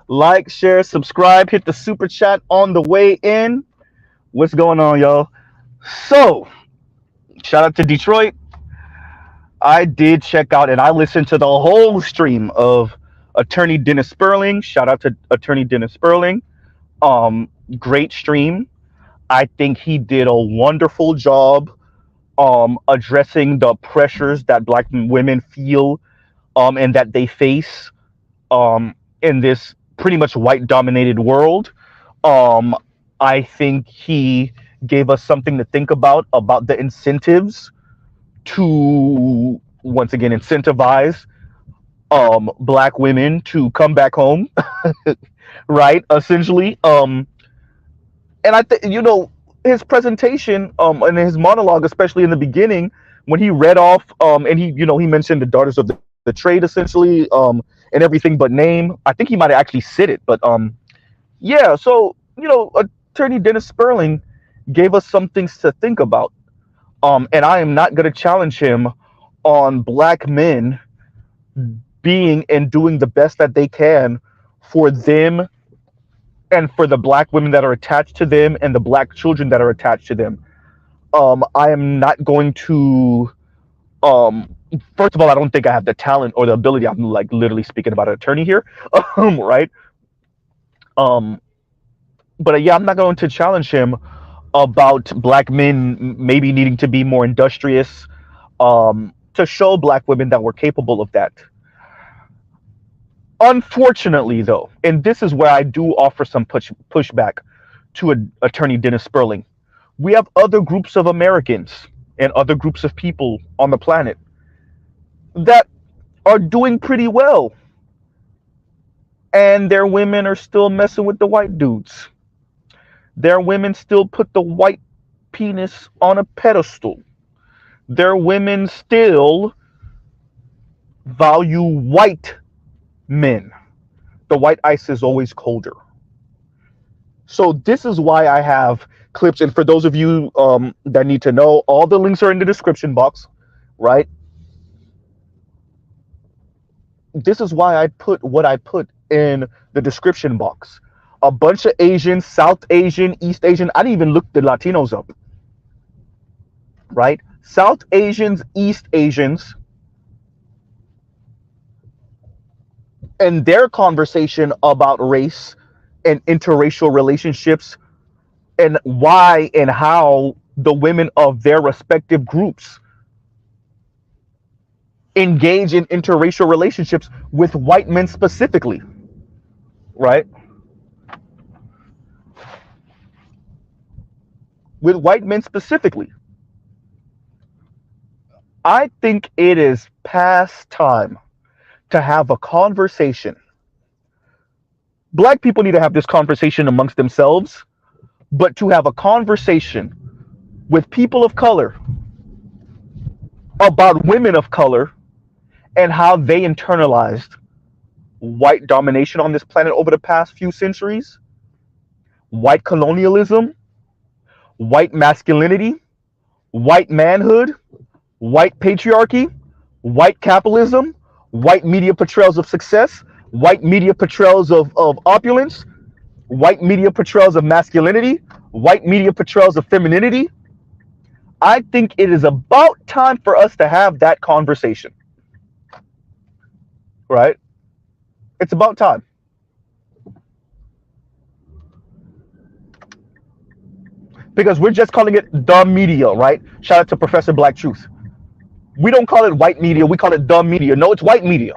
Like, share, subscribe, hit the super chat on the way in. What's going on, y'all? So, shout out to Detroit. I did check out and I listened to the whole stream of Attorney Dennis Sperling. Shout out to Attorney Dennis Sperling. Great stream. I think he did a wonderful job addressing the pressures that black women feel and that they face in this pretty much white dominated world. Um, I think he gave us something to think about the incentives to once again incentivize black women to come back home, right? Essentially. And I think his presentation and his monologue, especially in the beginning, when he read off and he mentioned the daughters of the trade essentially and everything but name. I think he might have actually said it, but yeah. So Attorney Dennis Sperling gave us some things to think about, and I am not going to challenge him on black men being and doing the best that they can for them and for the black women that are attached to them and the black children that are attached to them. I am not going to. First of all, I don't think I have the talent or the ability. I'm like literally speaking about an attorney here, right? But yeah, I'm not going to challenge him about black men maybe needing to be more industrious, to show black women that we're capable of that. Unfortunately, though, and this is where I do offer some pushback to Attorney Dennis Sperling, we have other groups of Americans and other groups of people on the planet that are doing pretty well, and their women are still messing with the white dudes. Their women still put the white penis on a pedestal. Their women still value white men. The white ice is always colder. So this is why I have clips, and for those of you that need to know, all the links are in the description box, right? This is why I put what I put in the description box. A bunch of Asians, South Asian, East Asian. I didn't even look the Latinos up, right? South Asians, East Asians, and their conversation about race and interracial relationships and why and how the women of their respective groups engage in interracial relationships with white men specifically, right? With white men specifically. I think it is past time to have a conversation. Black people need to have this conversation amongst themselves, but to have a conversation with people of color about women of color and how they internalized white domination on this planet over the past few centuries, white colonialism, white masculinity, white manhood, white patriarchy, white capitalism, white media portrayals of success, white media portrayals of opulence, white media portrayals of masculinity, white media portrayals of femininity. I think it is about time for us to have that conversation, right? It's about time. Because we're just calling it the media, right? Shout out to Professor Black Truth. We don't call it white media, we call it the media. No, it's white media.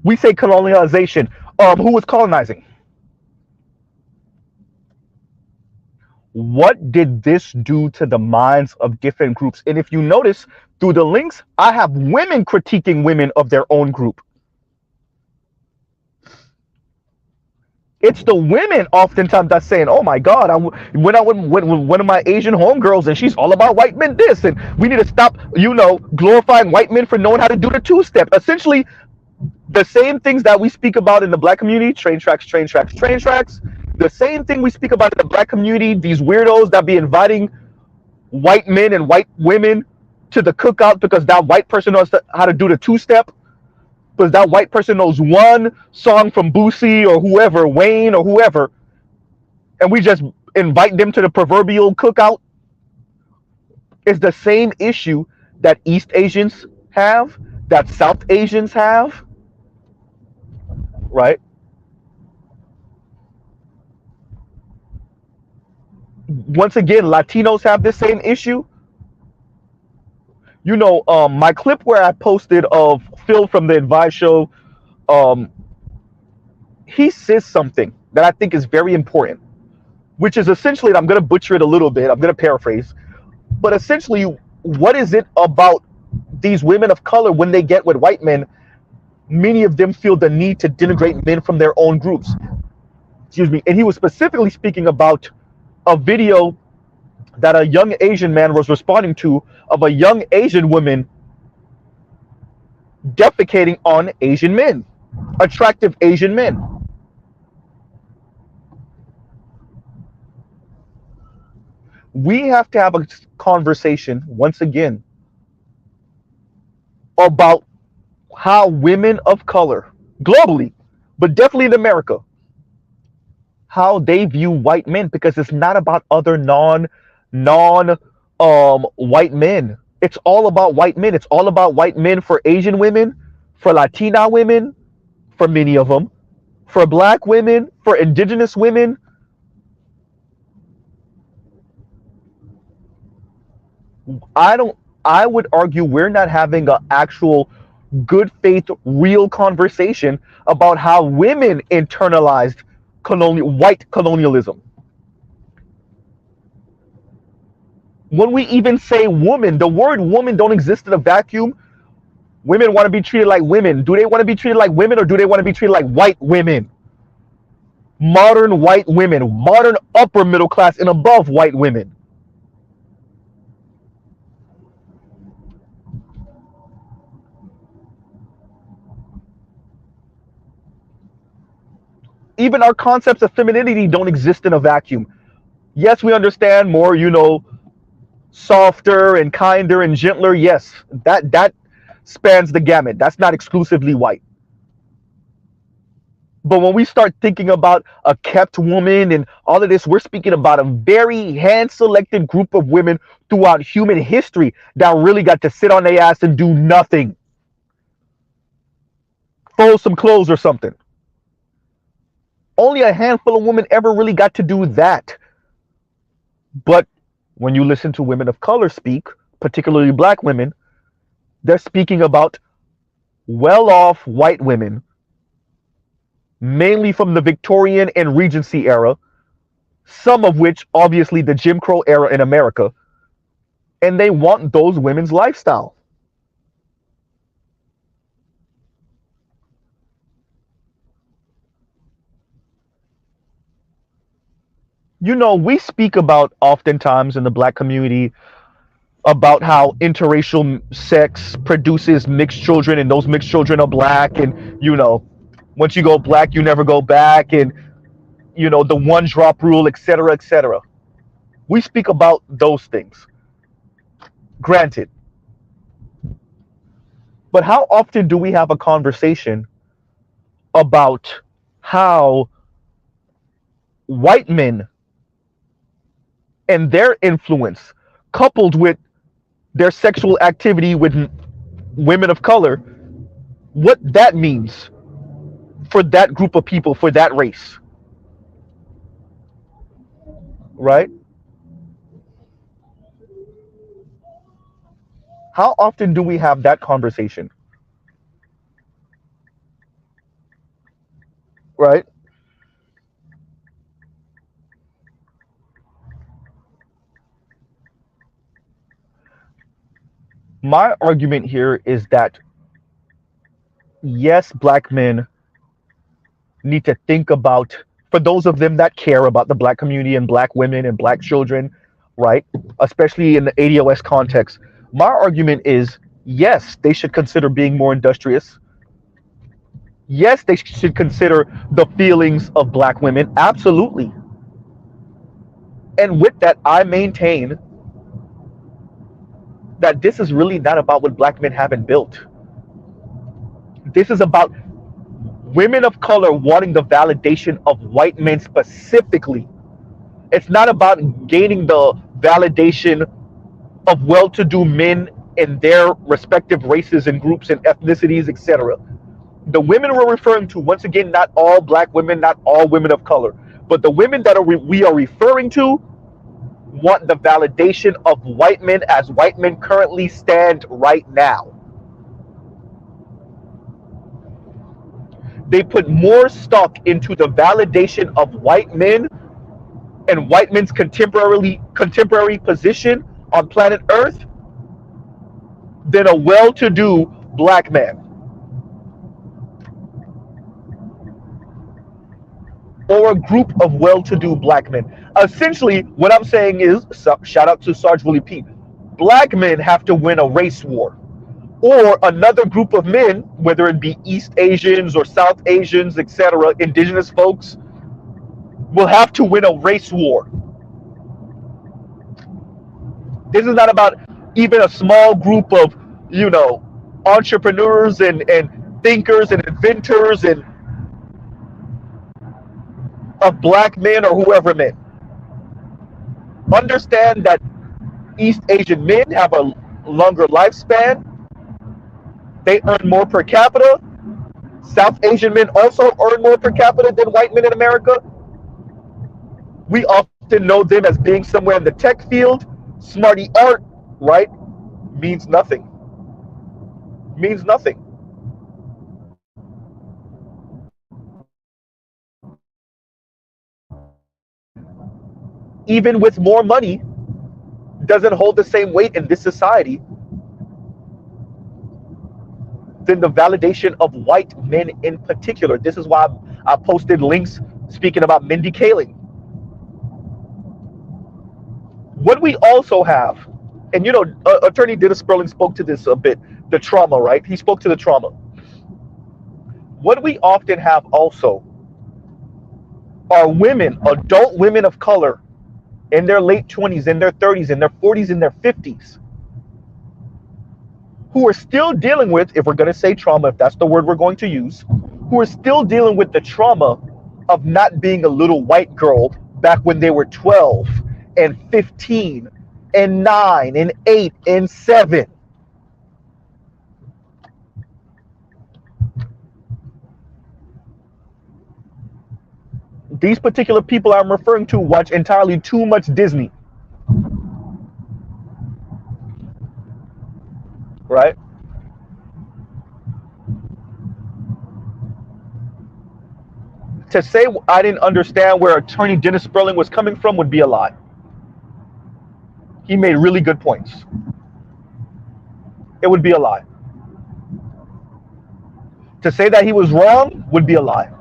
We say colonialization. Who was colonizing? What did this do to the minds of different groups? And if you notice through the links, I have women critiquing women of their own group. It's the women oftentimes that's saying, "Oh my God, I went out with one of my Asian homegirls, and she's all about white men this, and we need to stop, glorifying white men for knowing how to do the two-step." Essentially, the same things that we speak about in the black community, train tracks, train tracks, train tracks. The same thing we speak about in the black community, these weirdos that be inviting white men and white women to the cookout because that white person knows how to do the two-step. because that white person knows one song from Boosie or whoever, Wayne or whoever, and we just invite them to the proverbial cookout. It's the same issue that East Asians have, that South Asians have, right? Once again, Latinos have this same issue. My clip where I posted of Phil from the Advice Show, um, he says something that I think is very important, which is essentially, and I'm going to butcher it a little bit, I'm going to paraphrase, but essentially, what is it about these women of color when they get with white men? Many of them feel the need to denigrate men from their own groups. Excuse me. And he was specifically speaking about a video that a young Asian man was responding to of a young Asian woman defecating on Asian men, attractive Asian men. We have to have a conversation once again about how women of color globally, but definitely in America, how they view white men, because it's not about other non white men. It's all about white men. It's all about white men for Asian women, for Latina women, for many of them, for black women, for indigenous women. I would argue we're not having an actual good faith real conversation about how women internalized white colonialism. When we even say woman, the word woman don't exist in a vacuum. Women want to be treated like women. Do they want to be treated like women, or do they want to be treated like white women? Modern white women, modern upper middle class and above white women. Even our concepts of femininity don't exist in a vacuum. Yes, we understand more, softer and kinder and gentler. Yes, that spans the gamut. That's not exclusively white. But when we start thinking about a kept woman and all of this, we're speaking about a very hand-selected group of women throughout human history that really got to sit on their ass and do nothing. Fold some clothes or something. Only a handful of women ever really got to do that. But when you listen to women of color speak, particularly black women, they're speaking about well-off white women, mainly from the Victorian and Regency era, some of which obviously the Jim Crow era in America, and they want those women's lifestyle. We speak about oftentimes in the black community about how interracial sex produces mixed children, and those mixed children are black, and once you go black you never go back, and the one drop rule, etc., etc. We speak about those things, granted, but how often do we have a conversation about how white men and their influence, coupled with their sexual activity with women of color, what that means for that group of people, for that race, right? How often do we have that conversation, right? My argument here is that yes, black men need to think about, for those of them that care about the black community and black women and black children, right? Especially in the ADOS context. My argument is yes, they should consider being more industrious. Yes, they should consider the feelings of black women. Absolutely. And with that, I maintain that this is really not about what black men haven't built. This is about women of color wanting the validation of white men specifically. It's not about gaining the validation of well-to-do men in their respective races and groups and ethnicities, etc. The women we're referring to, once again, not all black women, not all women of color, but the women that we are referring to want the validation of white men as white men currently stand right now. They put more stock into the validation of white men and white men's contemporary position on planet Earth than a well-to-do black man or a group of well-to-do black men. Essentially, what I'm saying is, shout out to Sarge Willie Peen, black men have to win a race war, or another group of men, whether it be East Asians or South Asians, etc., indigenous folks, will have to win a race war. This is not about even a small group of, entrepreneurs and thinkers and inventors and of black men or whoever men. Understand that East Asian men have a longer lifespan. They earn more per capita. South Asian men also earn more per capita than white men in America. We often know them as being somewhere in the tech field. Smarty art, right? Means nothing. Means nothing. Even with more money, doesn't hold the same weight in this society than the validation of white men in particular. This is why I posted links speaking about Mindy Kaling. What we also have, and Attorney Dennis Sperling spoke to this a bit, the trauma, right? He spoke to the trauma. What we often have also are women, adult women of color, in their late 20s, in their 30s, in their 40s, in their 50s, who are still dealing with, if we're going to say trauma, if that's the word we're going to use, who are still dealing with the trauma of not being a little white girl back when they were 12 and 15 and 9 and 8 and 7. These particular people I'm referring to watch entirely too much Disney. Right? To say I didn't understand where Attorney Dennis Sperling was coming from would be a lie. He made really good points. It would be a lie. To say that he was wrong would be a lie.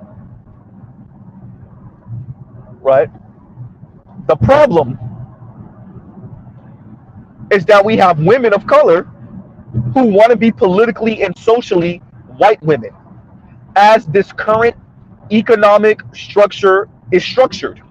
Right? The problem is that we have women of color who want to be politically and socially white women as this current economic structure is structured.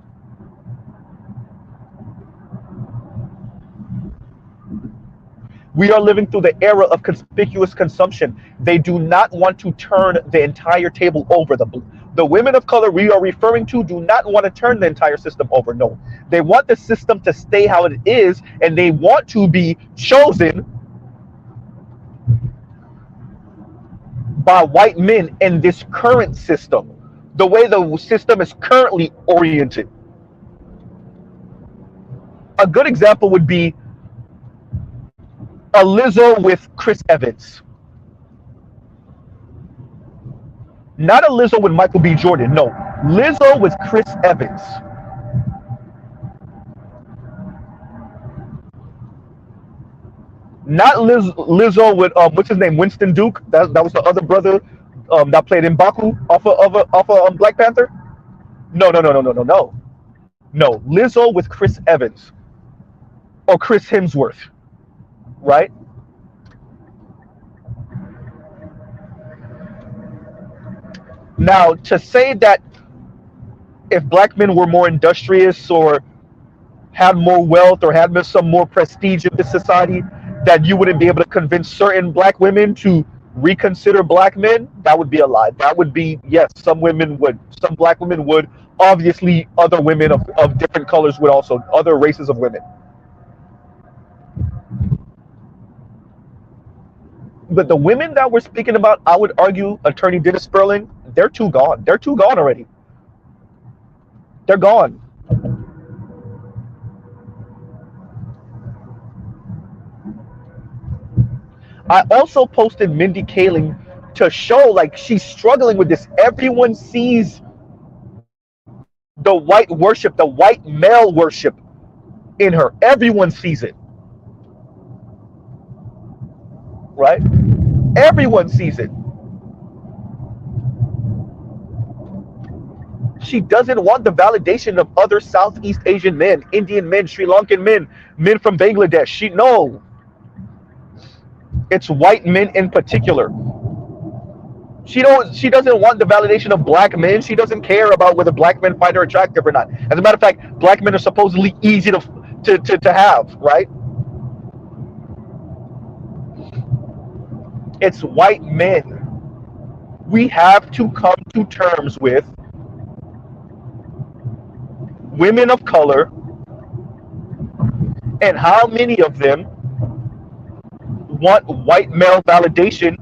We are living through the era of conspicuous consumption. They do not want to turn the entire table over. The women of color we are referring to do not want to turn the entire system over. No, they want the system to stay how it is, and they want to be chosen by white men in this current system, the way the system is currently oriented. A good example would be a Lizzo with Chris Evans. Not a Lizzo with Michael B. Jordan. No, Lizzo with Chris Evans. Not Lizzo with what's his name, Winston Duke. That was the other brother that played in Baku off of Black Panther. No. No, Lizzo with Chris Evans or Chris Hemsworth, right? Now, to say that if black men were more industrious or had more wealth or had some more prestige in this society, that you wouldn't be able to convince certain black women to reconsider black men, that would be a lie. That would be, yes, some women would, some black women would. Obviously, other women of different colors would also, other races of women. But the women that we're speaking about, I would argue, Attorney Dennis Sperling, they're too gone. They're too gone already. They're gone. I also posted Mindy Kaling to show like she's struggling with this. Everyone sees the white worship, the white male worship in her. Everyone sees it, right? Everyone sees it. She doesn't want the validation of other Southeast Asian men, Indian men, Sri Lankan men, men from Bangladesh. No, it's white men in particular. She doesn't want the validation of black men. She doesn't care about whether black men find her attractive or not. As a matter of fact, black men are supposedly easy to have, right? It's white men. We have to come to terms with women of color and how many of them want white male validation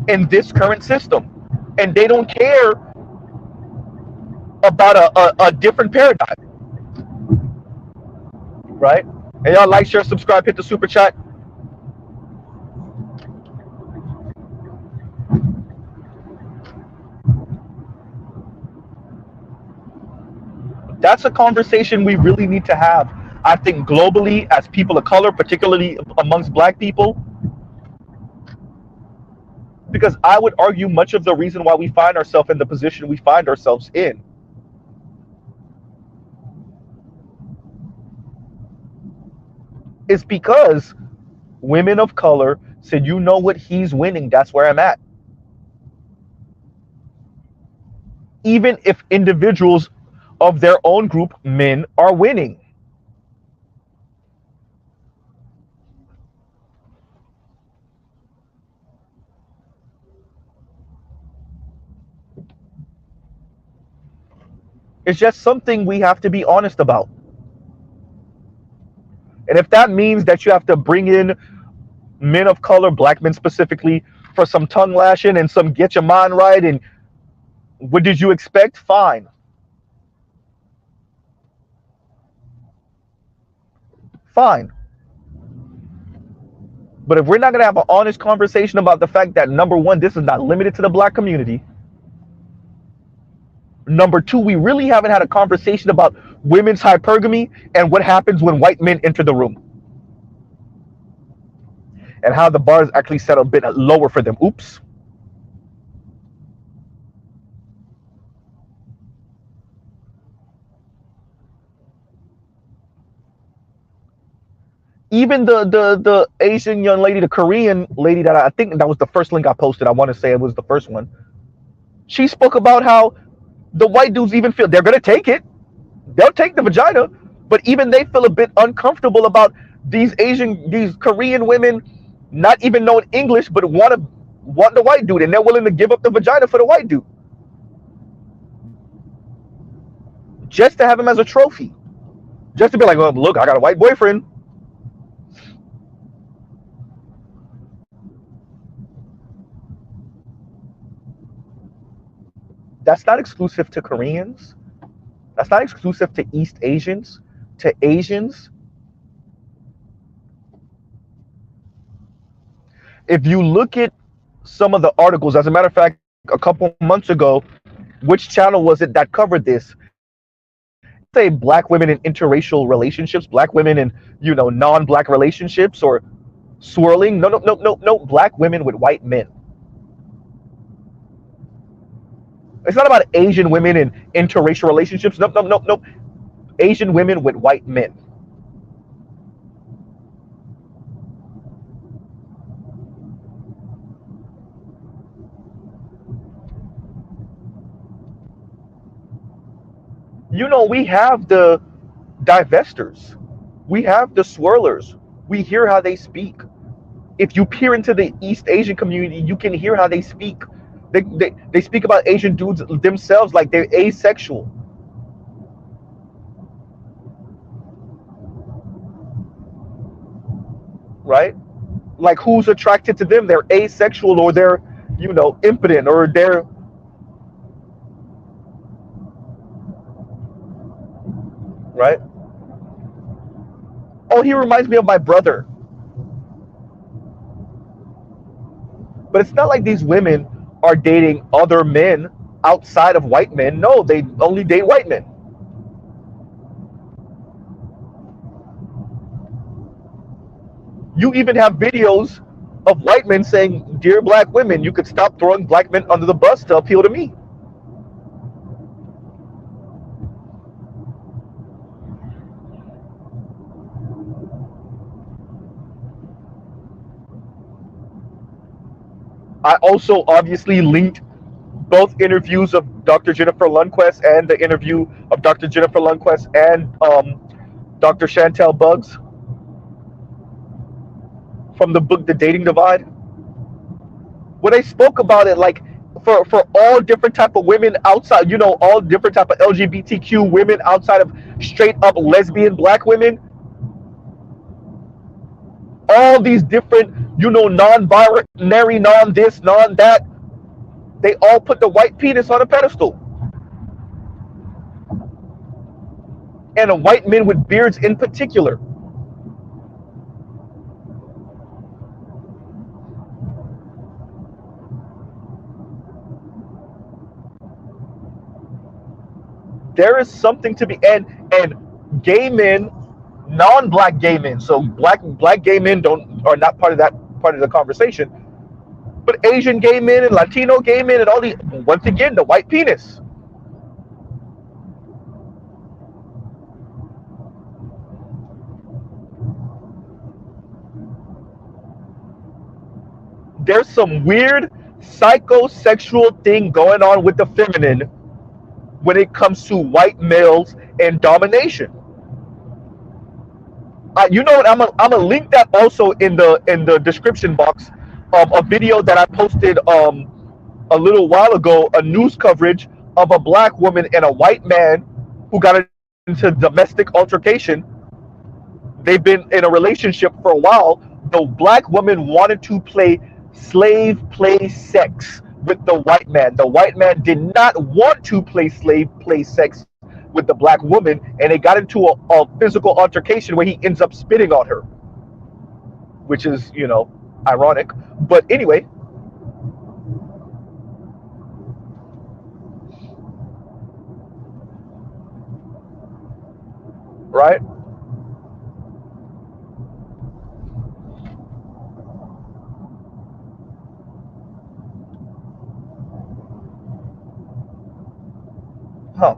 in this current system, and they don't care about a different paradigm, right? And y'all like, share, subscribe, hit the super chat. That's a conversation we really need to have, I think, globally as people of color, particularly amongst black people. Because I would argue much of the reason why we find ourselves in the position we find ourselves in is because women of color said, you know what, he's winning, that's where I'm at. Even if individuals of their own group, men, are winning. It's just something we have to be honest about. And if that means that you have to bring in men of color, black men specifically, for some tongue lashing and some get your mind right and what did you expect? Fine. Fine. But if we're not going to have an honest conversation about the fact that, number one, this is not limited to the black community. Number two, we really haven't had a conversation about women's hypergamy and what happens when white men enter the room. And how the bars actually set a bit lower for them. Oops. Even the Asian young lady, the Korean lady that I think that was the first link I posted. I want to say it was the first one. She spoke about how the white dudes even feel they're going to take it. They'll take the vagina, but even they feel a bit uncomfortable about these Korean women not even knowing English, but want the white dude, and they're willing to give up the vagina for the white dude just to have him as a trophy, just to be like, well, look, I got a white boyfriend. That's not exclusive to Koreans. That's not exclusive to East Asians, to Asians. If you look at some of the articles, as a matter of fact, a couple months ago, which channel was it that covered this? Say black women in interracial relationships, black women in, non-black relationships, or swirling. No. Black women with white men. It's not about Asian women in interracial relationships. Nope. Asian women with white men. We have the divestors. We have the swirlers. We hear how they speak. If you peer into the East Asian community, you can hear how they speak. They speak about Asian dudes themselves like they're asexual, right? Like who's attracted to them? They're asexual, or they're, impotent, or they're, right? Oh, he reminds me of my brother. But it's not like these women are dating other men outside of white men. No, they only date white men. You even have videos of white men saying, "Dear black women, you could stop throwing black men under the bus to appeal to me." I also obviously linked both interviews of Dr. Jennifer Lundquist and the interview of Dr. Jennifer Lundquist and Dr. Chantel Buggs from the book The Dating Divide, where they spoke about it, like for all different type of women outside, all different type of LGBTQ women outside of straight up lesbian black women, all these different, non-binary, non-this, non-that, they all put the white penis on a pedestal. And white men with beards in particular. There is something to be, and gay men, non-black gay men, so black gay men are not part of the conversation, but Asian gay men and Latino gay men and all the, once again, the white penis. There's some weird psychosexual thing going on with the feminine when it comes to white males and domination. You know what? I'm gonna link that also in the description box of a video that I posted a little while ago, a news coverage of a black woman and a white man who got into domestic altercation. They've been in a relationship for a while. The black woman wanted to play slave play sex with the white man. The white man did not want to play slave play sex with the black woman, and they got into a physical altercation where he ends up spitting on her, which is, ironic. But anyway, right? Huh.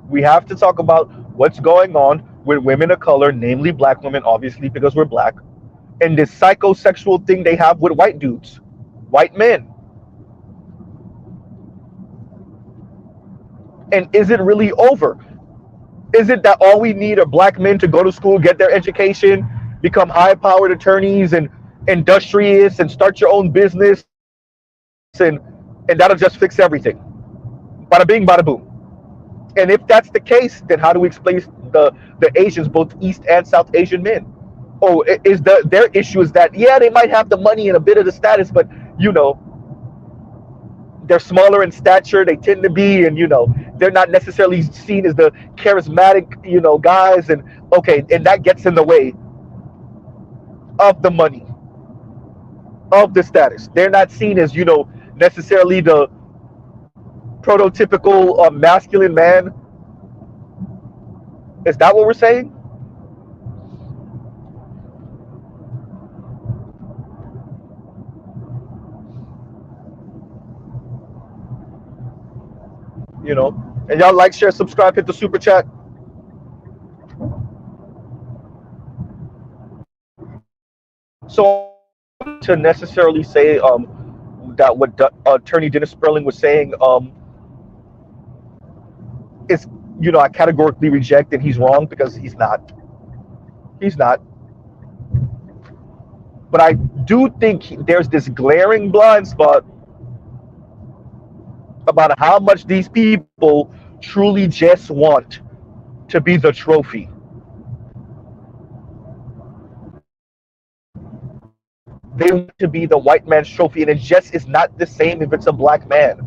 We have to talk about what's going on with women of color, namely black women, obviously, because we're black, and this psychosexual thing they have with white dudes, white men. And is it really over? Is it that all we need are black men to go to school, get their education, become high-powered attorneys and industrious, and start your own business, and that'll just fix everything? Bada bing, bada boom. And if that's the case, then how do we explain the Asians, both East and South Asian men? Oh, is their issue is that, yeah, they might have the money and a bit of the status, but they're smaller in stature. They tend to be, and they're not necessarily seen as the charismatic, guys, and okay, and that gets in the way of the money, of the status. They're not seen as, necessarily the prototypical masculine man. Is that what we're saying? And y'all like, share, subscribe, hit the super chat. So to necessarily say that what Attorney Dennis Sperling was saying is, I categorically reject, and he's wrong, because he's not. He's not. But I do think there's this glaring blind spot about how much these people truly just want to be the trophy. They want to be the white man's trophy, and it just is not the same if it's a black man,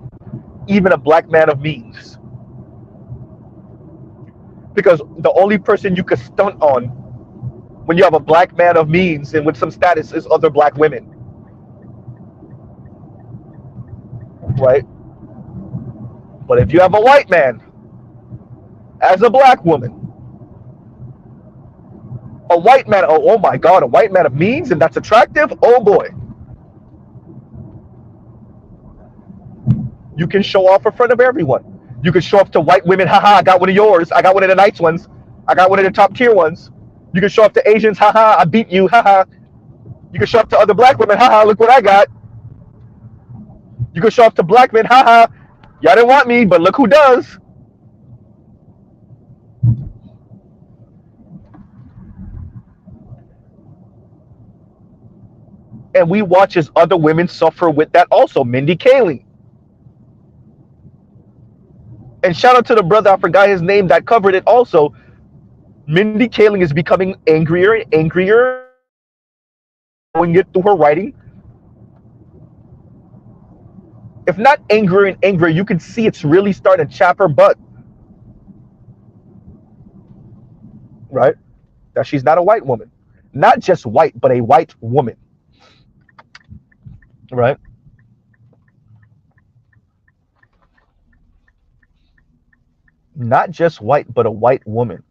even a black man of means. Because the only person you could stunt on when you have a black man of means and with some status is other black women, right? But if you have a white man as a black woman, a white man, oh my God, a white man of means and that's attractive, oh boy. You can show off in front of everyone. You can show off to white women, haha, I got one of yours. I got one of the nice ones. I got one of the top tier ones. You can show off to Asians, haha, I beat you, haha. You can show off to other black women, haha, look what I got. You can show off to black men, haha, y'all didn't want me, but look who does. And we watch as other women suffer with that also. Mindy Kaling. And shout out to the brother, I forgot his name, that covered it also. Mindy Kaling is becoming angrier and angrier, showing it through her writing. If not angrier and angrier, you can see it's really starting to chap her butt. Right? That she's not a white woman. Not just white, but a white woman. Right? Not just white, but a white woman.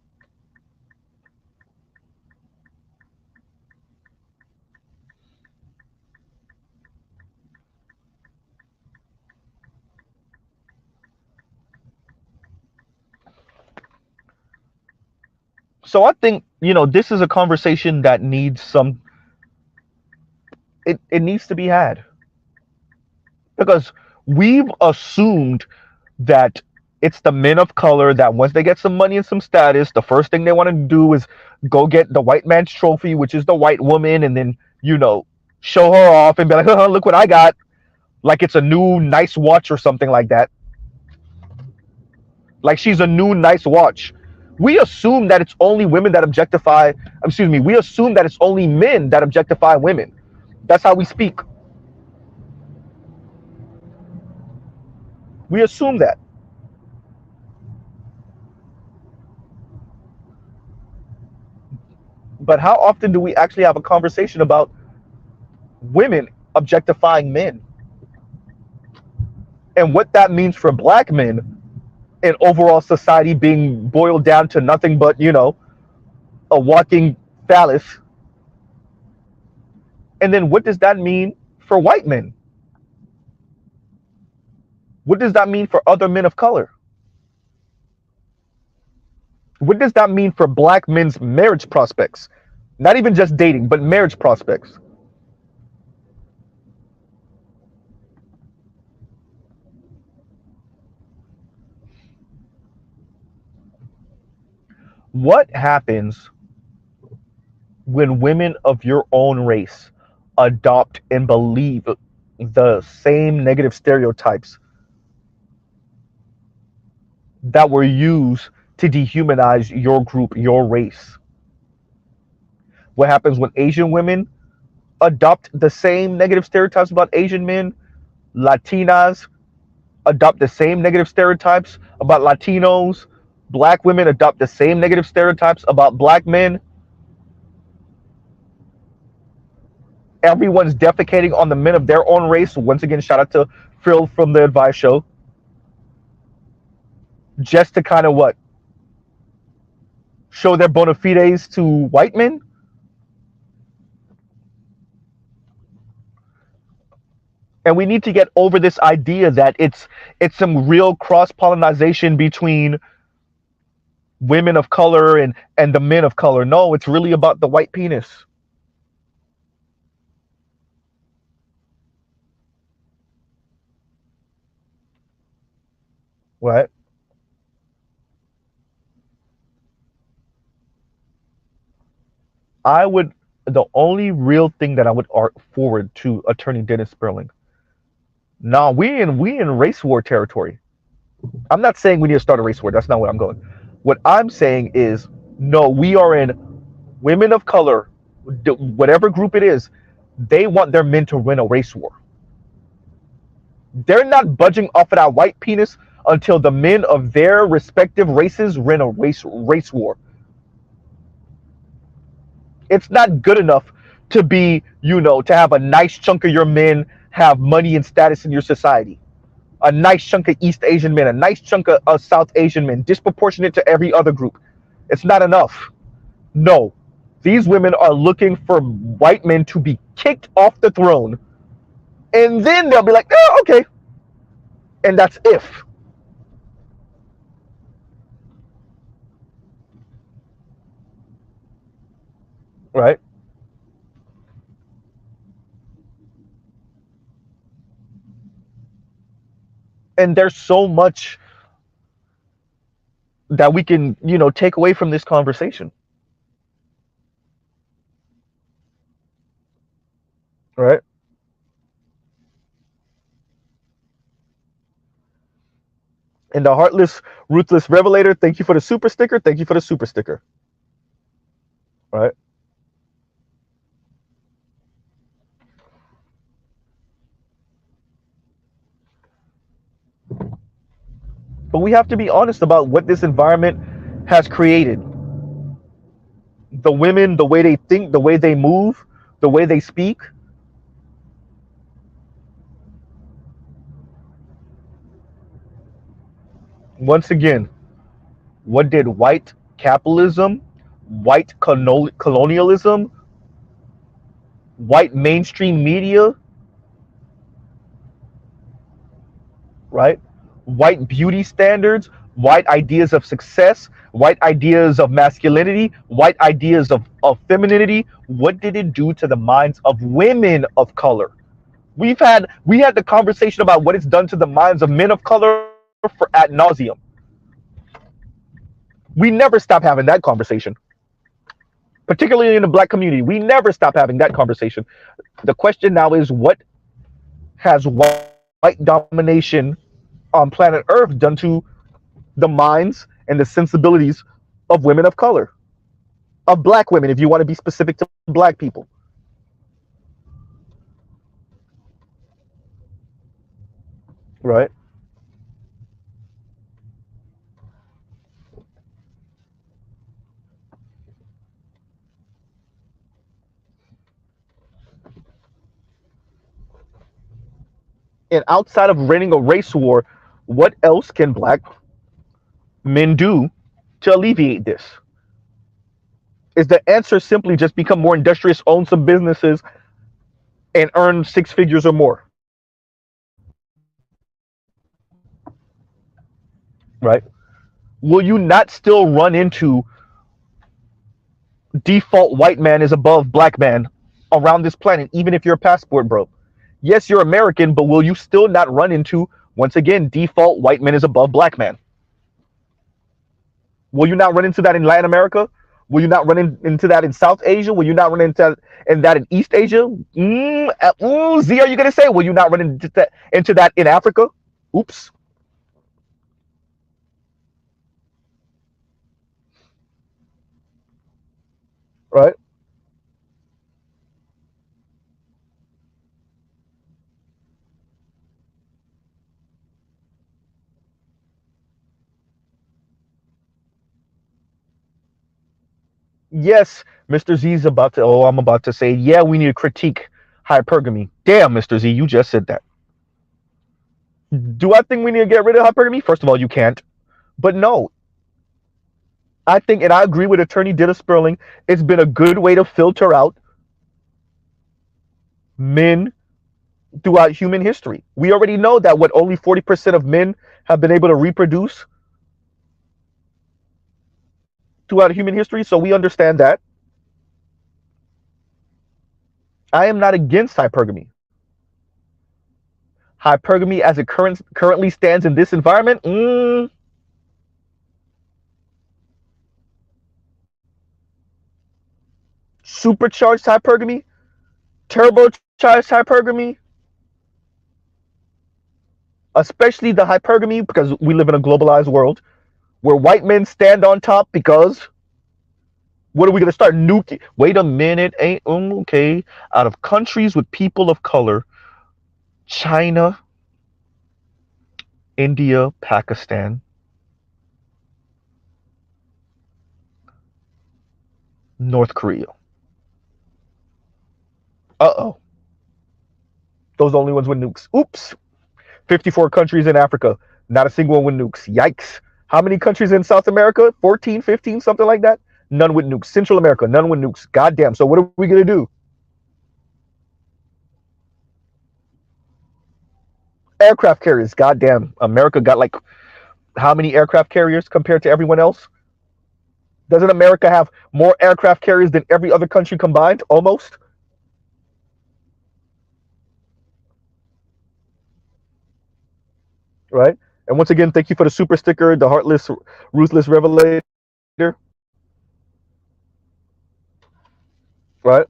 So I think, this is a conversation that needs it needs to be had. Because we've assumed that it's the men of color that once they get some money and some status, the first thing they want to do is go get the white man's trophy, which is the white woman, and then, show her off and be like, look what I got. Like it's a new nice watch or something like that. Like she's a new nice watch. We assume that it's only women that objectify, we assume that it's only men that objectify women. That's how we speak. We assume that. But how often do we actually have a conversation about women objectifying men and what that means for black men and overall society being boiled down to nothing but, a walking phallus? And then what does that mean for white men? What does that mean for other men of color? What does that mean for black men's marriage prospects? Not even just dating, but marriage prospects. What happens when women of your own race adopt and believe the same negative stereotypes that were used to dehumanize your group, your race? What happens when Asian women adopt the same negative stereotypes about Asian men? Latinas adopt the same negative stereotypes about Latinos. Black women adopt the same negative stereotypes about black men. Everyone's defecating on the men of their own race. Once again, shout out to Phil from the Advice Show. Just to kind of what? Show their bona fides to white men? And we need to get over this idea that it's some real cross-pollination between women of color and the men of color. No, it's really about the white penis. Right? I would the only real thing that I would art forward to Attorney Dennis Sperling. Nah, we in race war territory. I'm not saying we need to start a race war. That's not where I'm going. What I'm saying is, no, we are in women of color, whatever group it is, they want their men to win a race war. They're not budging off of that white penis until the men of their respective races win a race war. It's not good enough to be, to have a nice chunk of your men have money and status in your society. A nice chunk of East Asian men, a nice chunk of South Asian men, disproportionate to every other group. It's not enough. No. These women are looking for white men to be kicked off the throne. And then they'll be like, oh, okay. And that's if. Right? And there's so much that we can, take away from this conversation. Right? And the heartless, ruthless revelator, thank you for the super sticker. Thank you for the super sticker. Right? But we have to be honest about what this environment has created. The women, the way they think, the way they move, the way they speak. Once again, what did white capitalism, white colonialism, white mainstream media, right? White beauty standards, white ideas of success, white ideas of masculinity, white ideas of femininity. What did it do to the minds of women of color? We had the conversation about what it's done to the minds of men of color for ad nauseum. We never stop having that conversation, particularly in the black community. We never stop having that conversation. The question now is, what has white domination on planet Earth done to the minds and the sensibilities of women of color, of black women, if you want to be specific to black people? Right? And outside of winning a race war, what else can black men do to alleviate this? Is the answer simply just become more industrious, own some businesses, and earn six figures or more? Right? Will you not still run into default white man is above black man around this planet, even if your passport broke? Yes, you're American, but will you still not run into, once again, default white man is above black man? Will you not run into that in Latin America? Will you not run into that in South Asia? Will you not run into that in East Asia? Z, are you going to say, will you not run into that in Africa? Oops. Right? Yes, Mr. Z's about to, I'm about to say, yeah, we need to critique hypergamy. Damn, Mr. Z, you just said that. Do I think we need to get rid of hypergamy? First of all, you can't. But no, I think, and I agree with Attorney Dennis Sperling, it's been a good way to filter out men throughout human history. We already know that only 40% of men have been able to reproduce throughout human history, so we understand that. I am not against hypergamy. Hypergamy as it currently stands in this environment, supercharged hypergamy, turbocharged hypergamy, especially the hypergamy, because we live in a globalized world where white men stand on top because what are we going to start nuking? Wait a minute, ain't okay. Out of countries with people of color, China, India, Pakistan, North Korea. Uh-oh. Those are the only ones with nukes. Oops. 54 countries in Africa. Not a single one with nukes. Yikes. How many countries in South America? 14, 15, something like that? None with nukes. Central America, none with nukes. Goddamn. So what are we going to do? Aircraft carriers. Goddamn. America got like how many aircraft carriers compared to everyone else? Doesn't America have more aircraft carriers than every other country combined? Almost. Right? And once again, thank you for the super sticker, the heartless, ruthless revelator. Right?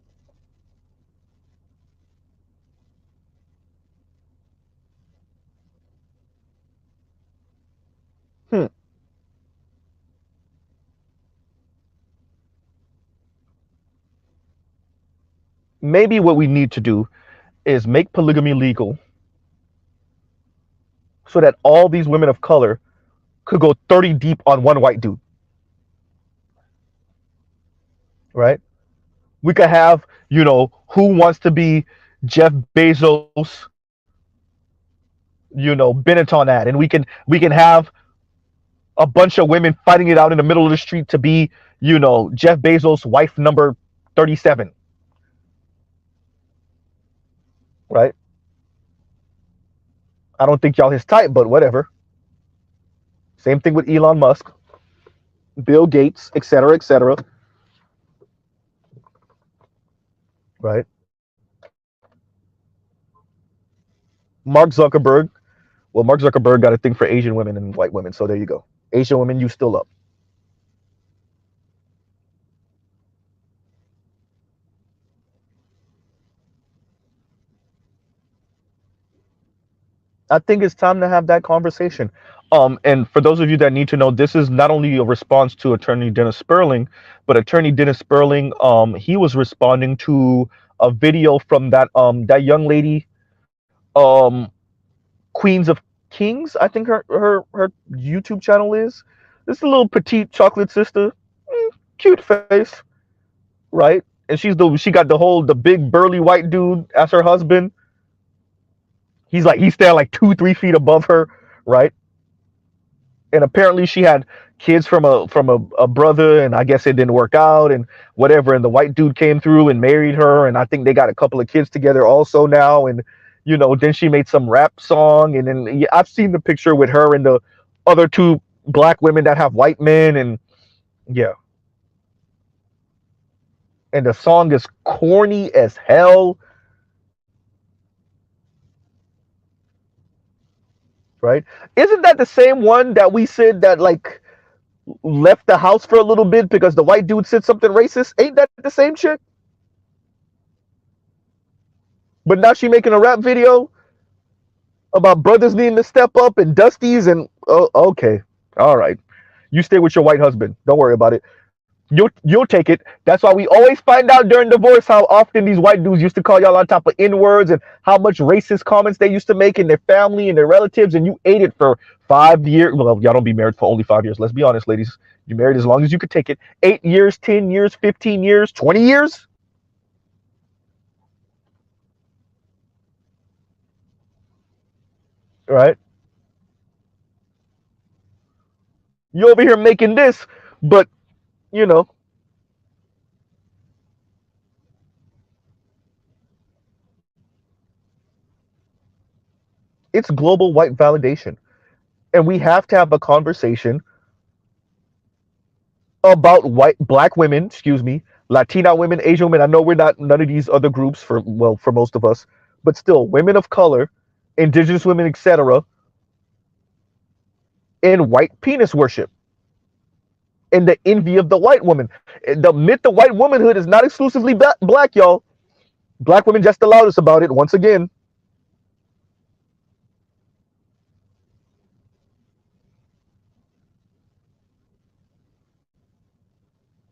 Hmm. Maybe what we need to do is make polygamy legal so that all these women of color could go 30 deep on one white dude. Right? We could have, who wants to be Jeff Bezos, Benetton ad, and we can have a bunch of women fighting it out in the middle of the street to be, Jeff Bezos' wife number 37. Right? I don't think y'all his type, but whatever. Same thing with Elon Musk, Bill Gates, etc., etc. Right? Mark Zuckerberg. Well, Mark Zuckerberg got a thing for Asian women and white women, so there you go. Asian women, you still up. I think it's time to have that conversation. And for those of you that need to know, this is not only a response to Attorney Dennis Sperling, but Attorney Dennis Sperling, he was responding to a video from that young lady, um, Queens of Kings, I think her YouTube channel is. This little petite chocolate sister, cute face, right? And she got the big burly white dude as her husband. He's standing like 2-3 feet above her, right? And apparently she had kids from a brother, and I guess it didn't work out and whatever. And the white dude came through and married her, and I think they got a couple of kids together also now. And then she made some rap song, and then yeah, I've seen the picture with her and the other two black women that have white men, and yeah. And the song is corny as hell, right? Isn't that the same one that we said that like left the house for a little bit because the white dude said something racist? Ain't that the same chick? But now she making a rap video about brothers needing to step up and Dusties and oh, okay, all right. You stay with your white husband. Don't worry about it. You'll take it. That's why we always find out during divorce how often these white dudes used to call y'all on top of N words and how much racist comments they used to make in their family and their relatives, and you ate it for 5 years. Well, y'all don't be married for only 5 years. Let's be honest, ladies. You married as long as you could take it. 8 years, 10 years, 15 years, 20 years. Right? You over here making this, but you know, it's global white validation. And we have to have a conversation about black women, excuse me, Latina women, Asian women. I know we're not none of these other groups for most of us, but still women of color, indigenous women, etc., in white penis worship. and the envy of the white woman. The myth of white womanhood is not exclusively black, y'all. Black women just allowed us about it once again.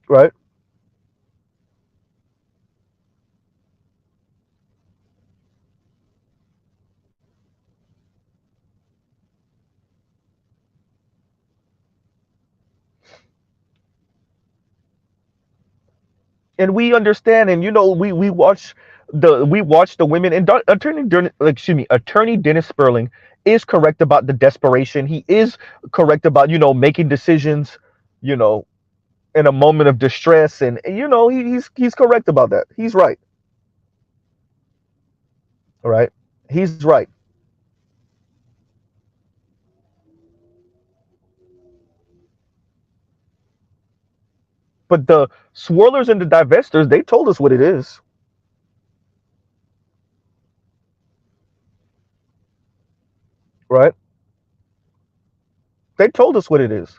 Right? And we understand, and we watch the women, and Attorney Dennis Sperling is correct about the desperation. He is correct about making decisions, you know, in a moment of distress, and he's correct about that. He's right. All right, he's right. But the swirlers and the divestors, they told us what it is. Right? They told us what it is.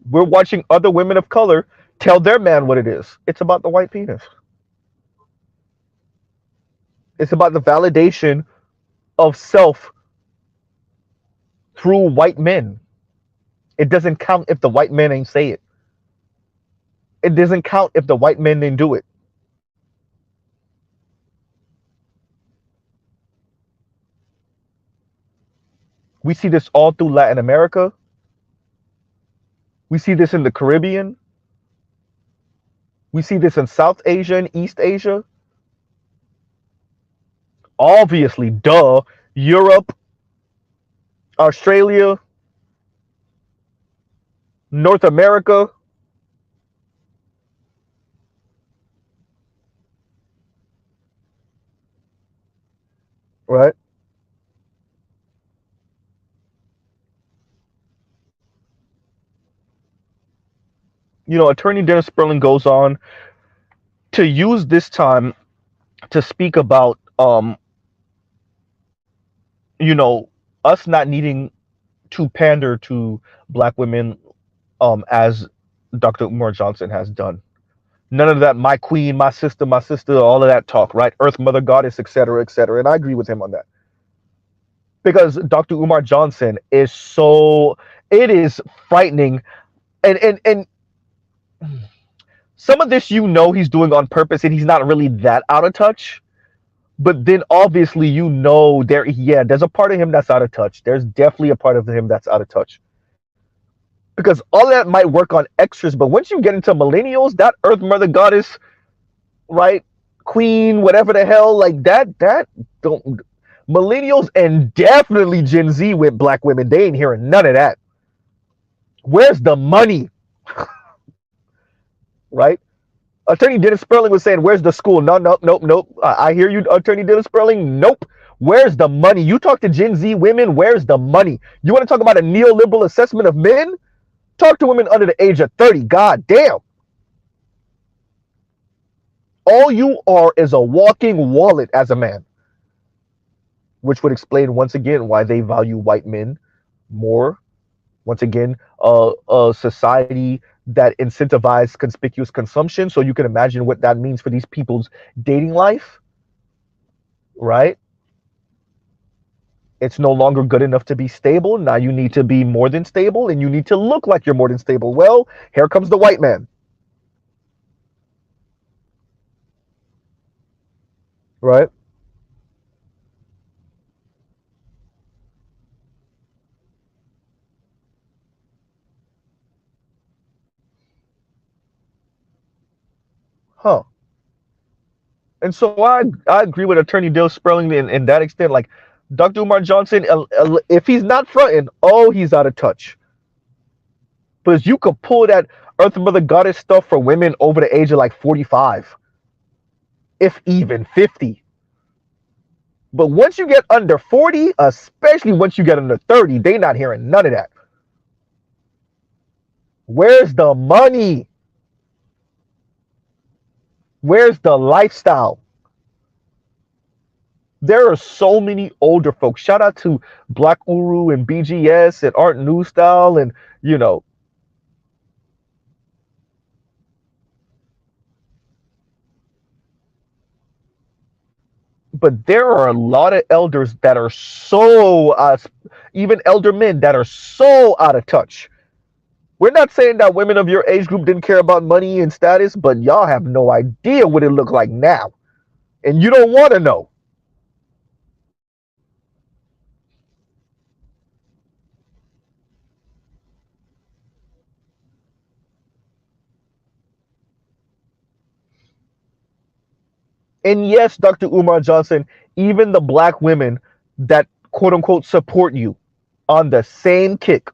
We're watching other women of color tell their man what it is. It's about the white penis. It's about the validation of self through white men. It doesn't count if the white men ain't say it. It doesn't count if the white men didn't do it. We see this all through Latin America. We see this in the Caribbean. We see this in South Asia and East Asia. Obviously, duh. Europe, Australia, North America. Right? Attorney Dennis Sperling goes on to use this time to speak about you know us not needing to pander to black women as Dr. Umar Johnson has done. None of that my queen, my sister, all of that talk, right? Earth mother goddess, etc., etc. And I agree with him on that. Because Dr. Umar Johnson is it is frightening, and some of this he's doing on purpose, and he's not really that out of touch. But then obviously there's a part of him that's out of touch. There's definitely a part of him that's out of touch. Because all that might work on extras, but once you get into millennials, that Earth Mother Goddess, right, Queen, whatever the hell, like that don't millennials and definitely Gen Z with black women, they ain't hearing none of that. Where's the money? Right? Attorney Dennis Sperling was saying, "Where's the school?" No, nope, nope, nope. I hear you, Attorney Dennis Sperling. Nope. Where's the money? You talk to Gen Z women. Where's the money? You want to talk about a neoliberal assessment of men? Talk to women under the age of 30. God damn. All you are is a walking wallet as a man, which would explain once again why they value white men more. Once again, a society that incentivizes conspicuous consumption. So you can imagine what that means for these people's dating life, right? It's no longer good enough to be stable. Now you need to be more than stable, and you need to look like you're more than stable. Well, here comes the white man, right? Huh. And so I agree with Attorney Dill Sperling in that extent. Like Dr. Umar Johnson, if he's not fronting, oh, he's out of touch. Because you could pull that Earth Mother Goddess stuff for women over the age of like 45, if even 50. But once you get under 40, especially once you get under 30, they not hearing none of that. Where's the money? Where's the lifestyle? There are so many older folks. Shout out to Black Uru and BGS and Art New Style and you know, but there are a lot of elders that are so even elder men that are so out of touch. We're not saying that women of your age group didn't care about money and status, but y'all have no idea what it looked like now. And you don't want to know. And yes, Dr. Umar Johnson, even the black women that quote unquote support you on the same kick.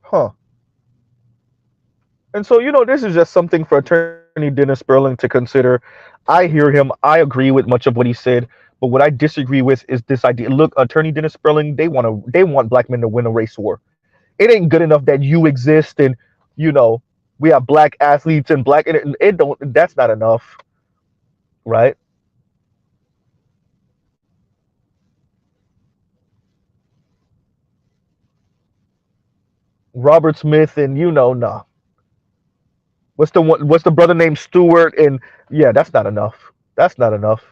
Huh. And so, this is just something for Attorney Dennis Sperling to consider. I hear him. I agree with much of what he said. But what I disagree with is this idea. Look, Attorney Dennis Sperling, they want black men to win a race war. It ain't good enough that you exist and, you know, we have black athletes and black, it don't, that's not enough, right? Robert Smith and, nah. What's the brother named Stewart? And yeah, that's not enough. That's not enough.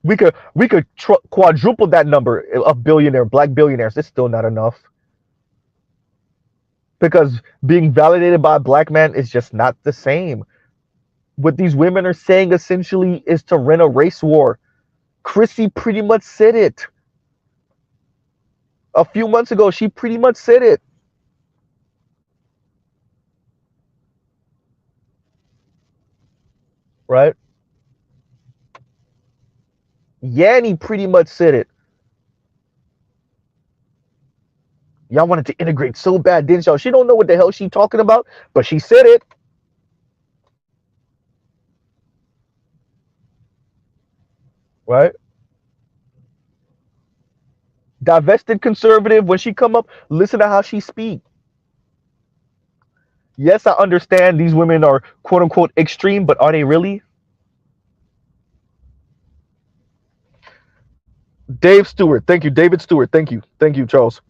We could quadruple that number of black billionaires. It's still not enough because being validated by a black man is just not the same. What these women are saying essentially is to rent a race war. Chrissy pretty much said it a few months ago. She pretty much said it, right? Yanni pretty much said it. Y'all wanted to integrate so bad, didn't y'all? She don't know what the hell she talking about, but she said it, right? Divested conservative. When she come up, listen to how she speak. Yes, I understand these women are quote unquote extreme, but are they really? Dave Stewart, thank you. David Stewart, thank you, Charles.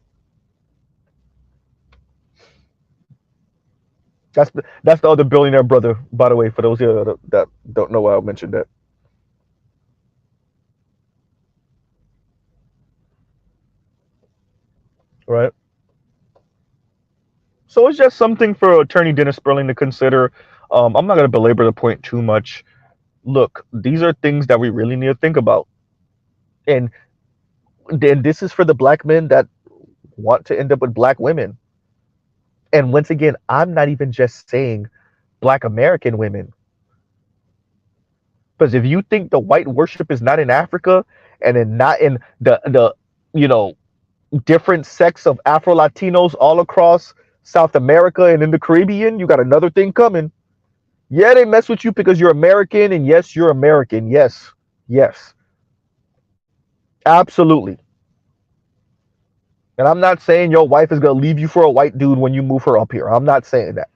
That's the other billionaire brother, by the way. For those here that don't know why I mentioned that, right? So it's just something for Attorney Dennis Sperling to consider. I'm not going to belabor the point too much. Look, these are things that we really need to think about, and then this is for the black men that want to end up with black women. And once again, I'm not even just saying black American women. Because if you think the white worship is not in Africa and then not in the you know different sects of Afro Latinos all across South America and in the Caribbean, you got another thing coming. Yeah, they mess with you because you're American, and yes, you're American. Yes, yes, absolutely. And I'm not saying your wife is gonna leave you for a white dude when you move her up here. I'm not saying that.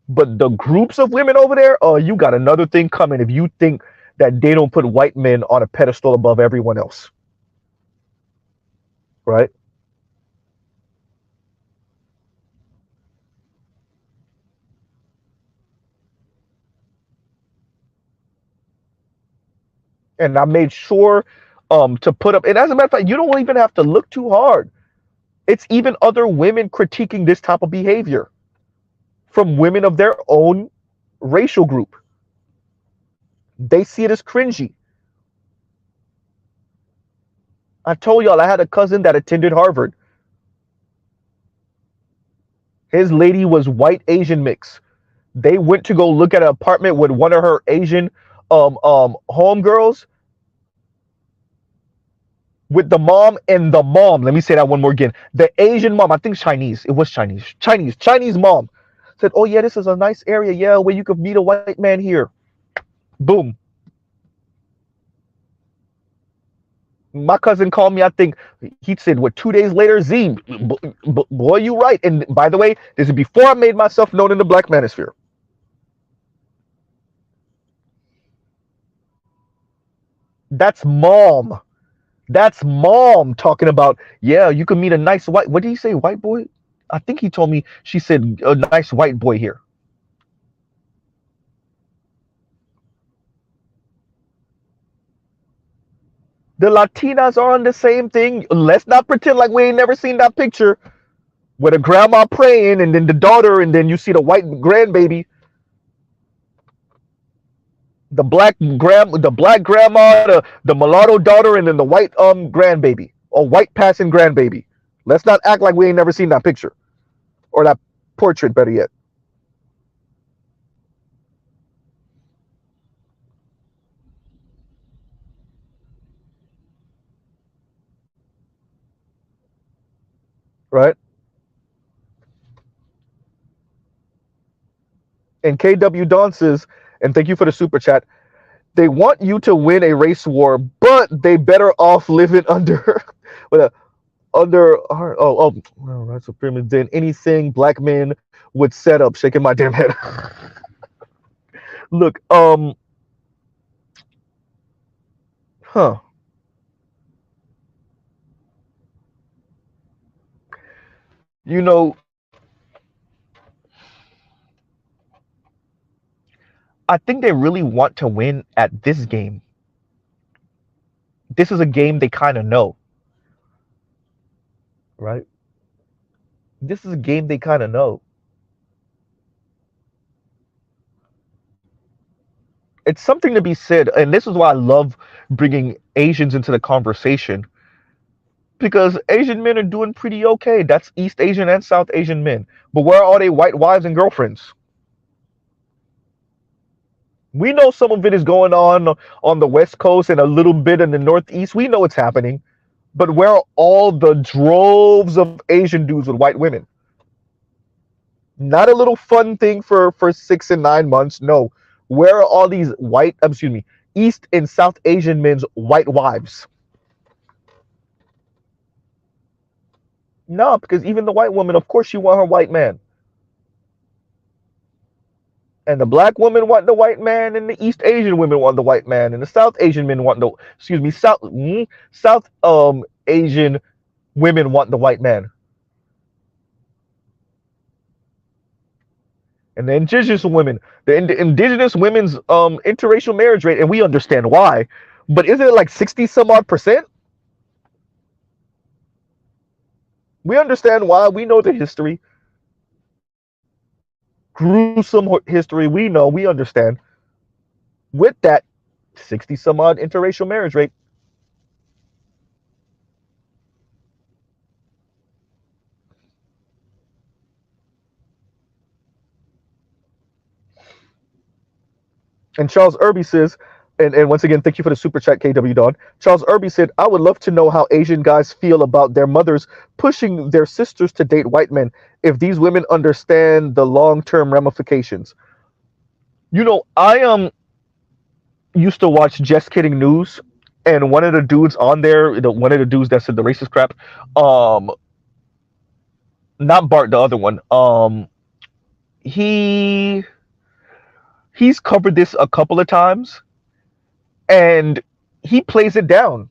But the groups of women over there, you got another thing coming if you think that they don't put white men on a pedestal above everyone else, right? And I made sure to put up. And as a matter of fact, you don't even have to look too hard. It's even other women critiquing this type of behavior from women of their own racial group. They see it as cringy. I told y'all I had a cousin that attended Harvard. His lady was white Asian mix. They went to go look at an apartment with one of her Asian homegirls with the mom and the mom. Let me say that one more again. The Asian mom, I think Chinese. It was Chinese. Chinese mom said, "Oh yeah, this is a nice area. Yeah, where you could meet a white man here." Boom. My cousin called me, I think he said, what, 2 days later, Z, boy, you right. And by the way, this is before I made myself known in the black manosphere. That's mom. That's mom talking about, yeah, you could meet a nice white, what did he say, white boy? I think he told me, she said, a nice white boy here. The Latinas are on the same thing. Let's not pretend like we ain't never seen that picture with a grandma praying and then the daughter, and then you see the white grandbaby, the black grandma, the mulatto daughter, and then the white grandbaby or white passing grandbaby. Let's not act like we ain't never seen that picture or that portrait, better yet. Right? And KW Don says, and thank you for the super chat. They want you to win a race war, but they better off living under well, that's a pyramid than anything black men would set up. Shaking my damn head. Look, huh. You know, I think they really want to win at this game. This is a game they kind of know, right? This is a game they kind of know. It's something to be said, and this is why I love bringing Asians into the conversation, because Asian men are doing pretty okay. That's East Asian and South Asian men. But where are they white wives and girlfriends? We know some of it is going on the West Coast and a little bit in the Northeast. We know it's happening. But where are all the droves of Asian dudes with white women? Not a little fun thing for 6 and 9 months. No. Where are all these East and South Asian men's white wives? No, because even the white woman, of course, she want her white man. And the black women want the white man, and the East Asian women want the white man, and the South Asian men want the South Asian women want the white man. And the indigenous women, the indigenous women's interracial marriage rate, and we understand why, but isn't it like 60 some odd percent? We understand why. We know the history. Gruesome history. We know. We understand. With that 60 some odd interracial marriage rate. And Charles Irby says, and once again, thank you for the super chat, KW Don. Charles Irby said, I would love to know how Asian guys feel about their mothers pushing their sisters to date white men, if these women understand the long-term ramifications. You know, I used to watch Just Kidding News, and one of the dudes on there, one of the dudes that said the racist crap, not Bart, the other one, he's covered this a couple of times, and he plays it down.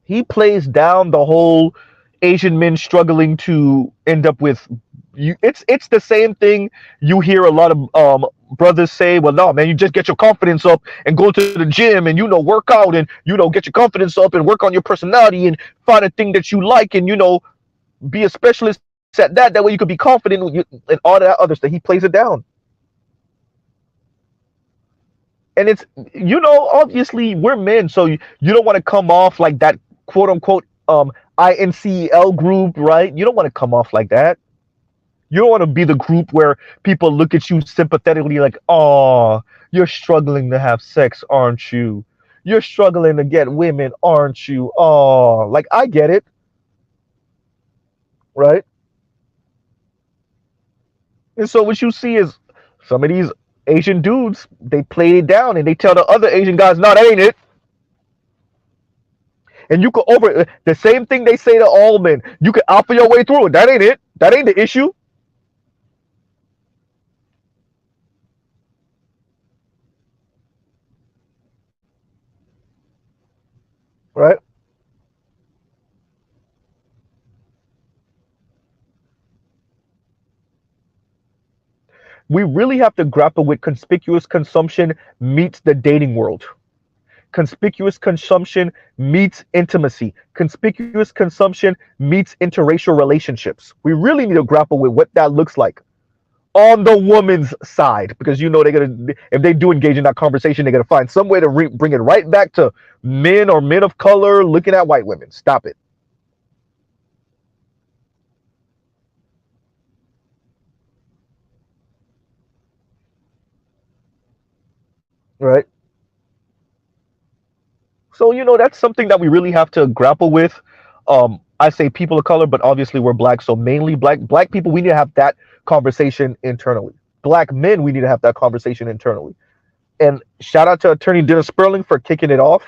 He plays down the whole Asian men struggling to end up with you. It's the same thing you hear a lot of brothers say. Well, no, man, you just get your confidence up and go to the gym and work out and get your confidence up and work on your personality and find a thing that you like and be a specialist at that. That way you could be confident and all that other stuff. He plays it down. And it's, obviously we're men, so you don't want to come off like that quote unquote INCEL group, right? You don't want to come off like that. You don't want to be the group where people look at you sympathetically like, oh, you're struggling to have sex, aren't you? You're struggling to get women, aren't you? Oh, like, I get it. Right? And so what you see is some of these Asian dudes, they play it down and they tell the other Asian guys, no, that ain't it. And you could over the same thing they say to all men. You can alpha your way through it. That ain't it. That ain't the issue, right? We really have to grapple with conspicuous consumption meets the dating world. Conspicuous consumption meets intimacy. Conspicuous consumption meets interracial relationships. We really need to grapple with what that looks like on the woman's side, because you know they're gonna, if they do engage in that conversation, they're gonna find some way to bring it right back to men or men of color looking at white women. Stop it, right? So that's something that we really have to grapple with. I say people of color, but obviously we're black, so mainly black people. We need to have that conversation internally. Black men, we need to have that conversation internally. And shout out to Attorney Dennis Sperling for kicking it off.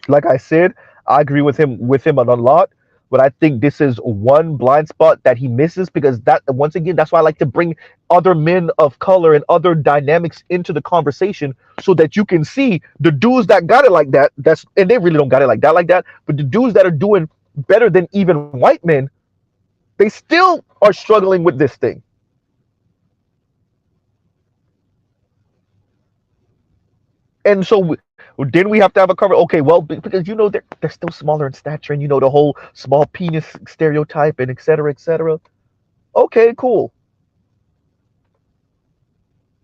Like I said, I agree with him on a lot, but I think this is one blind spot that he misses, because that, once again, that's why I like to bring other men of color and other dynamics into the conversation, so that you can see the dudes that got it like that. And they really don't got it like that, but the dudes that are doing better than even white men, they still are struggling with this thing. And so then we have to have a cover. Okay, well, because they're still smaller in stature, and the whole small penis stereotype, and et cetera, et cetera. Okay, cool.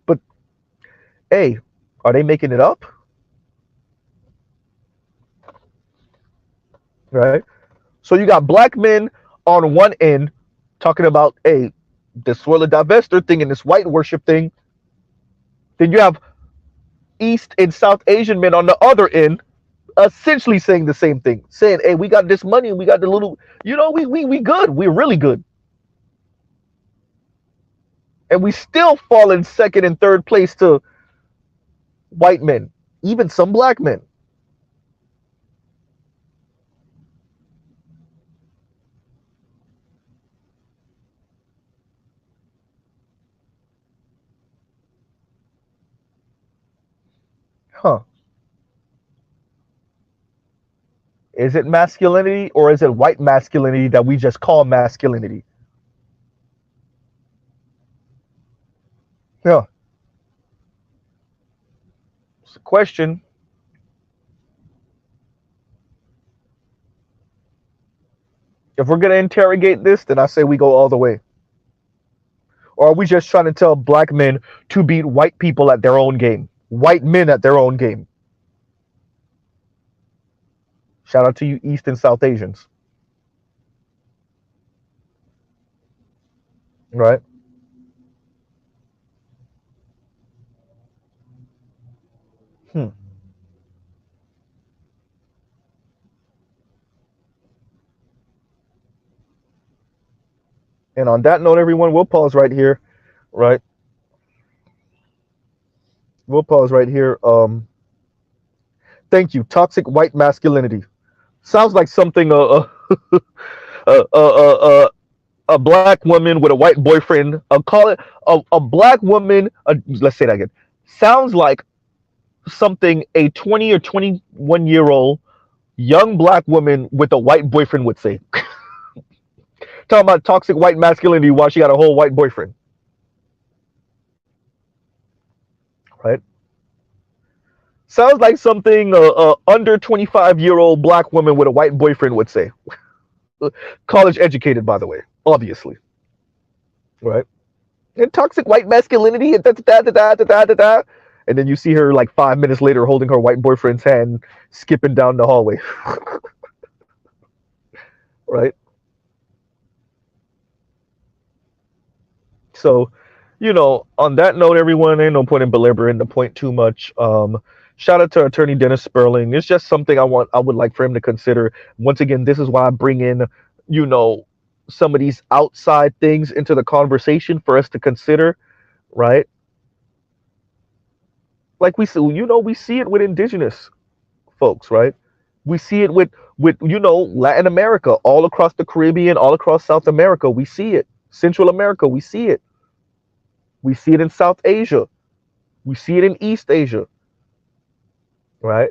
But hey, are they making it up? Right. So you got black men on one end talking about, hey, this swirl divester thing and this white worship thing. Then you have East and South Asian men on the other end essentially saying the same thing, saying, hey, we got this money, and we got the little, we good, we're really good. And we still fall in second and third place to white men, even some black men. Huh. Is it masculinity, or is it white masculinity that we just call masculinity? Yeah. It's a question. If we're going to interrogate this, then I say we go all the way. Or are we just trying to tell black men to beat white people at their own game? White men at their own game. Shout out to you East and South Asians. Right? Hmm. And on that note, everyone, we'll pause right here. Right? We'll pause right here. Thank you. Toxic white masculinity. Sounds like something a, a black woman with a white boyfriend. I'll call it a black woman. Let's say that again. Sounds like something a 20 or 21-year-old young black woman with a white boyfriend would say. Talking about toxic white masculinity while she got a whole white boyfriend. Right? Sounds like something a under 25-year-old black woman with a white boyfriend would say. College educated, by the way, obviously. Right? And toxic white masculinity, and da da da da da da da da. And then you see her like 5 minutes later holding her white boyfriend's hand, skipping down the hallway. Right? So, on that note, everyone, ain't no point in belaboring the point too much. Shout out to Attorney Dennis Sperling. It's just something I would like for him to consider. Once again, this is why I bring in, some of these outside things into the conversation for us to consider, right? Like we see it with indigenous folks, right? We see it with Latin America, all across the Caribbean, all across South America. We see it. Central America, we see it. We see it in South Asia. We see it in East Asia, right?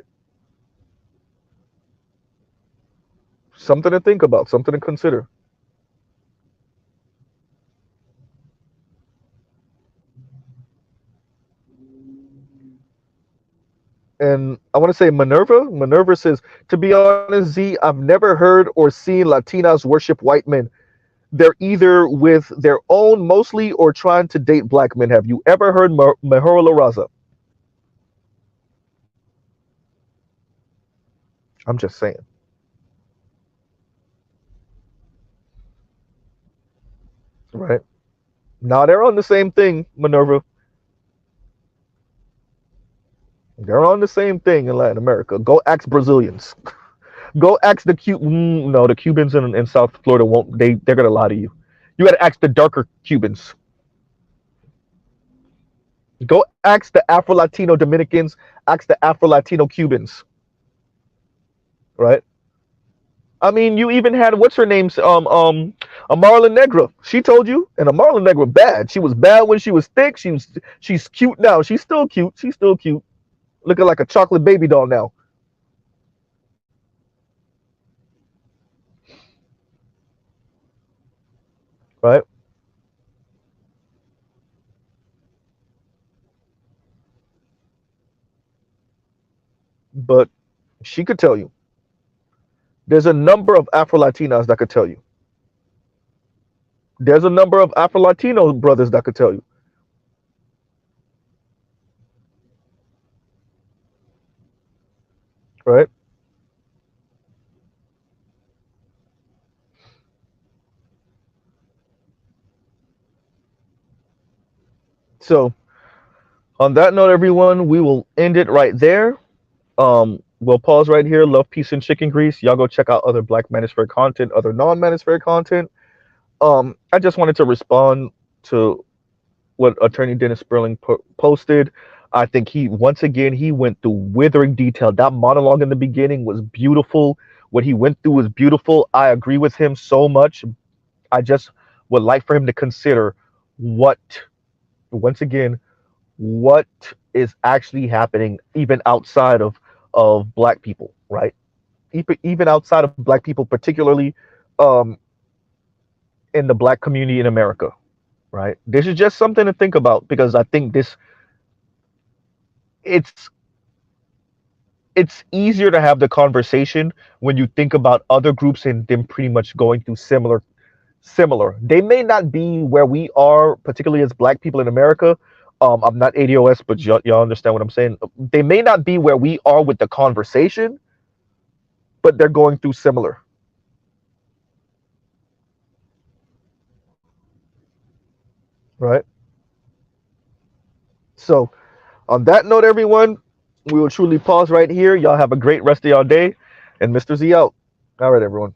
Something to think about, something to consider. And I want to say Minerva. Minerva says, to be honest, Z, I've never heard or seen Latinas worship white men. They're either with their own mostly or trying to date black men. Have you ever heard Mejora La Raza? I'm just saying, right? Now they're on the same thing, Minerva. They're on the same thing in Latin America. Go ask Brazilians. Go ask the no, the Cubans in South Florida won't. They're gonna lie to you. You got to ask the darker Cubans. Go ask the Afro Latino Dominicans. Ask the Afro Latino Cubans. Right. I mean, you even had what's her name's a Marla Negra. She told you, and a Marla Negra bad. She was bad when she was thick. She's cute now. She's still cute. She's still cute. Looking like a chocolate baby doll now. Right. But she could tell you. There's a number of Afro Latinas that could tell you. There's a number of Afro Latino brothers that could tell you. Right. So on that note, everyone, we will end it right there. We'll pause right here. Love, peace, and chicken grease. Y'all go check out other Black Manosphere content, other non-Manosphere content. I just wanted to respond to what Attorney Dennis Sperling posted. I think once again, he went through withering detail. That monologue in the beginning was beautiful. What he went through was beautiful. I agree with him so much. I just would like for him to consider what, once again, what is actually happening even outside of black people, right? Even outside of black people, particularly um, in the black community in America, right? This is just something to think about because I think it's it's easier to have the conversation when you think about other groups and them pretty much going through similar. They may not be where we are, particularly as black people in America. I'm not ADOS, but y'all understand what I'm saying. They may not be where we are with the conversation, but they're going through similar, right? So, on that note, everyone, we will truly pause right here. Y'all have a great rest of y'all day, and Mr. Z out. All right, everyone.